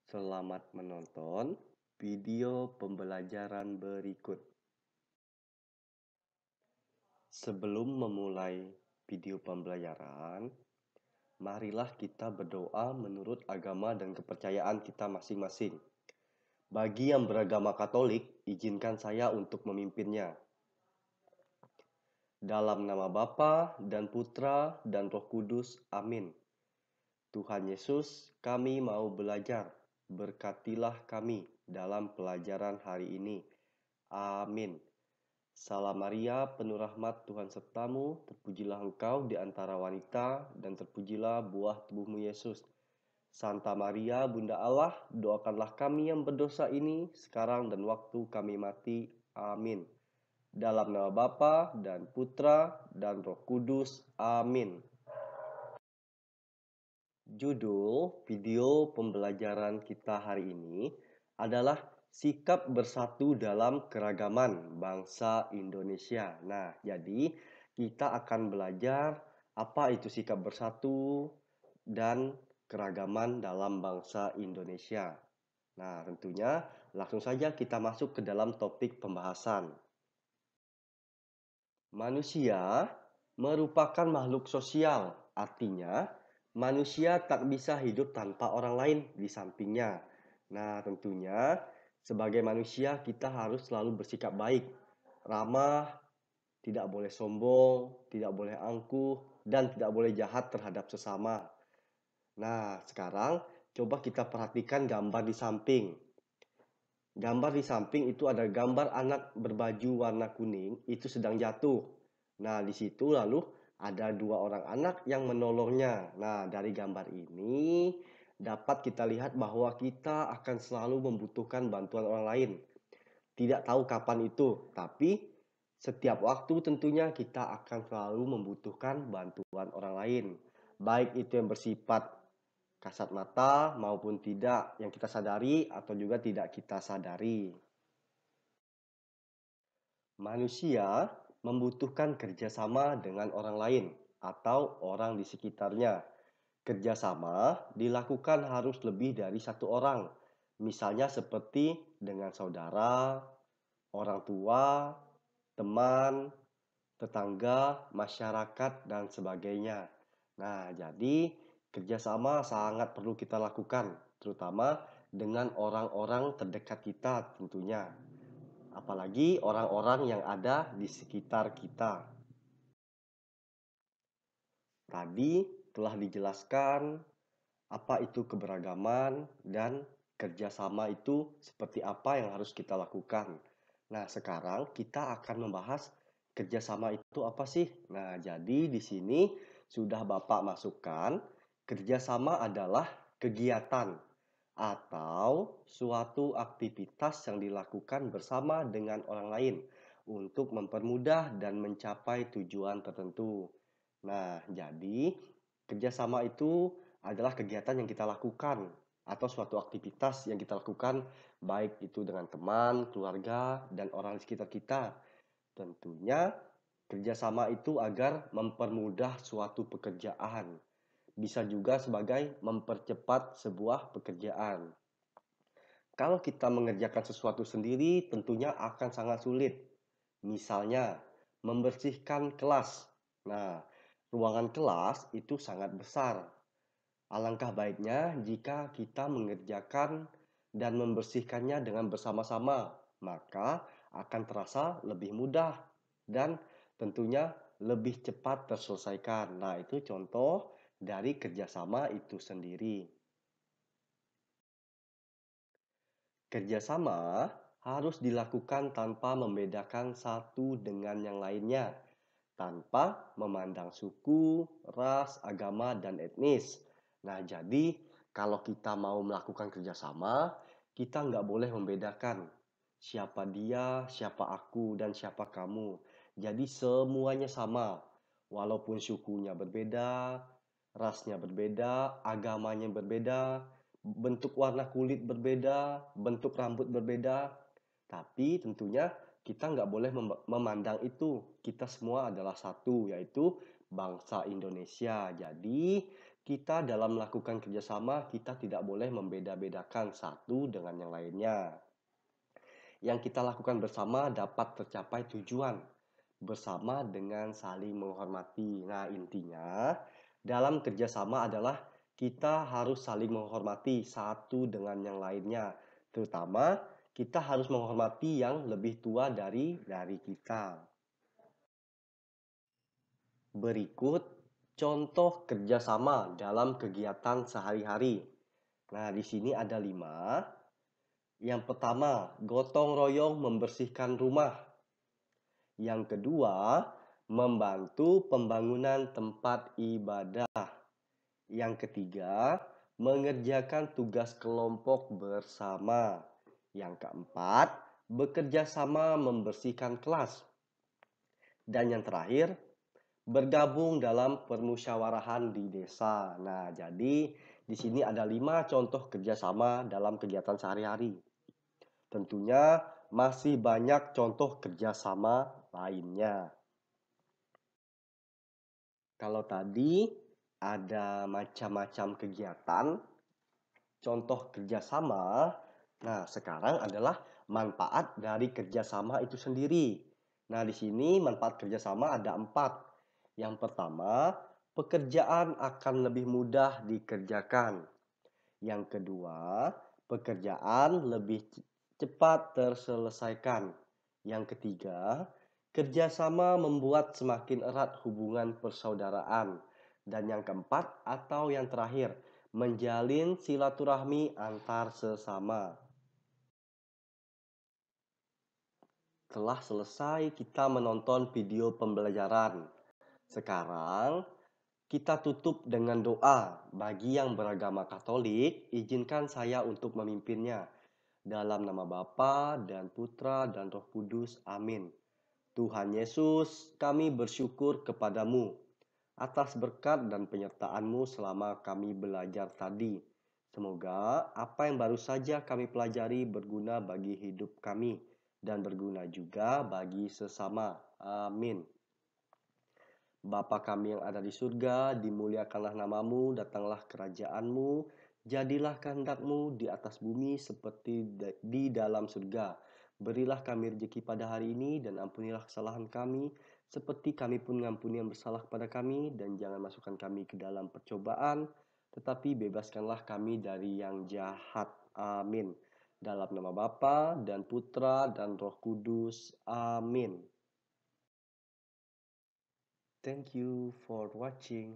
Selamat menonton video pembelajaran berikut. Sebelum memulai video pembelajaran, marilah kita berdoa menurut agama dan kepercayaan kita masing-masing. Bagi yang beragama Katolik, izinkan saya untuk memimpinnya. Dalam nama Bapa dan Putra dan Roh Kudus, amin. Tuhan Yesus, kami mau belajar. Berkatilah kami dalam pelajaran hari ini. Amin. Salam Maria, penuh rahmat, Tuhan sertamu, terpujilah engkau di antara wanita, dan terpujilah buah tubuhmu Yesus. Santa Maria, Bunda Allah, doakanlah kami yang berdosa ini, sekarang dan waktu kami mati. Amin. Dalam nama Bapa dan Putra dan Roh Kudus. Amin. Judul video pembelajaran kita hari ini adalah sikap bersatu dalam keragaman bangsa Indonesia. Nah, jadi kita akan belajar apa itu sikap bersatu dan keragaman dalam bangsa Indonesia. Nah, tentunya langsung saja kita masuk ke dalam topik pembahasan. Manusia merupakan makhluk sosial, artinya manusia tak bisa hidup tanpa orang lain di sampingnya. Nah, tentunya sebagai manusia kita harus selalu bersikap baik, ramah, tidak boleh sombong, tidak boleh angkuh, dan tidak boleh jahat terhadap sesama. Nah, sekarang coba kita perhatikan gambar di samping. Gambar di samping itu ada gambar anak berbaju warna kuning, itu sedang jatuh. Nah, di situ lalu ada dua orang anak yang menolongnya. Nah, dari gambar ini dapat kita lihat bahwa kita akan selalu membutuhkan bantuan orang lain. Tidak tahu kapan itu, tapi setiap waktu tentunya kita akan selalu membutuhkan bantuan orang lain. Baik itu yang bersifat kasat mata maupun tidak yang kita sadari atau juga tidak kita sadari. Manusia membutuhkan kerjasama dengan orang lain atau orang di sekitarnya. Kerjasama dilakukan harus lebih dari satu orang, misalnya seperti dengan saudara, orang tua, teman, tetangga, masyarakat, dan sebagainya. Nah, jadi kerjasama sangat perlu kita lakukan, terutama dengan orang-orang terdekat kita tentunya. Apalagi orang-orang yang ada di sekitar kita. Tadi telah dijelaskan apa itu keberagaman dan kerjasama itu seperti apa yang harus kita lakukan. Nah, sekarang kita akan membahas kerjasama itu apa sih? Nah, jadi di sini sudah Bapak masukkan, kerjasama adalah kegiatan atau suatu aktivitas yang dilakukan bersama dengan orang lain untuk mempermudah dan mencapai tujuan tertentu. Nah, jadi kerjasama itu adalah kegiatan yang kita lakukan atau suatu aktivitas yang kita lakukan baik itu dengan teman, keluarga, dan orang di sekitar kita. Tentunya kerjasama itu agar mempermudah suatu pekerjaan. Bisa juga sebagai mempercepat sebuah pekerjaan. Kalau kita mengerjakan sesuatu sendiri, tentunya akan sangat sulit. Misalnya, membersihkan kelas. Nah, ruangan kelas itu sangat besar. Alangkah baiknya jika kita mengerjakan dan membersihkannya dengan bersama-sama, maka akan terasa lebih mudah dan tentunya lebih cepat terselesaikan. Nah, itu contoh dari kerjasama itu sendiri. Kerjasama harus dilakukan tanpa membedakan satu dengan yang lainnya, tanpa memandang suku, ras, agama, dan etnis. Nah, jadi kalau kita mau melakukan kerjasama, kita nggak boleh membedakan siapa dia, siapa aku, dan siapa kamu. Jadi semuanya sama, walaupun sukunya berbeda, rasnya berbeda, agamanya berbeda, bentuk warna kulit berbeda, bentuk rambut berbeda. Tapi tentunya kita nggak boleh memandang itu. Kita semua adalah satu, yaitu bangsa Indonesia. Jadi kita dalam melakukan kerjasama, kita tidak boleh membeda-bedakan satu dengan yang lainnya. Yang kita lakukan bersama dapat tercapai tujuan bersama dengan saling menghormati. Nah, intinya dalam kerjasama adalah kita harus saling menghormati satu dengan yang lainnya. Terutama kita harus menghormati yang lebih tua dari kita. Berikut contoh kerjasama dalam kegiatan sehari-hari. Nah, di sini ada 5. Yang pertama, gotong royong membersihkan rumah. Yang kedua, membantu pembangunan tempat ibadah. Yang ketiga, mengerjakan tugas kelompok bersama. Yang keempat, bekerja sama membersihkan kelas. Dan yang terakhir, bergabung dalam permusyawarahan di desa. Nah, jadi di sini ada 5 contoh kerjasama dalam kegiatan sehari-hari. Tentunya masih banyak contoh kerjasama lainnya. Kalau tadi ada macam-macam kegiatan, contoh kerjasama. Nah, sekarang adalah manfaat dari kerjasama itu sendiri. Nah, di sini manfaat kerjasama ada 4. Yang pertama, pekerjaan akan lebih mudah dikerjakan. Yang kedua, pekerjaan lebih cepat terselesaikan. Yang ketiga, kerjasama membuat semakin erat hubungan persaudaraan. Dan yang keempat atau yang terakhir, menjalin silaturahmi antar sesama. Telah selesai kita menonton video pembelajaran. Sekarang kita tutup dengan doa. Bagi yang beragama Katolik, izinkan saya untuk memimpinnya. Dalam nama Bapa dan Putra dan Roh Kudus. Amin. Tuhan Yesus, kami bersyukur kepadamu atas berkat dan penyertaan-Mu selama kami belajar tadi. Semoga apa yang baru saja kami pelajari berguna bagi hidup kami dan berguna juga bagi sesama. Amin. Bapa kami yang ada di surga, dimuliakanlah namamu, datanglah kerajaanmu, jadilah kehendak-Mu di atas bumi seperti di dalam surga. Berilah kami rezeki pada hari ini dan ampunilah kesalahan kami, seperti kami pun mengampuni yang bersalah kepada kami, dan jangan masukkan kami ke dalam percobaan, tetapi bebaskanlah kami dari yang jahat. Amin. Dalam nama Bapa dan Putra dan Roh Kudus. Amin. Thank you for watching.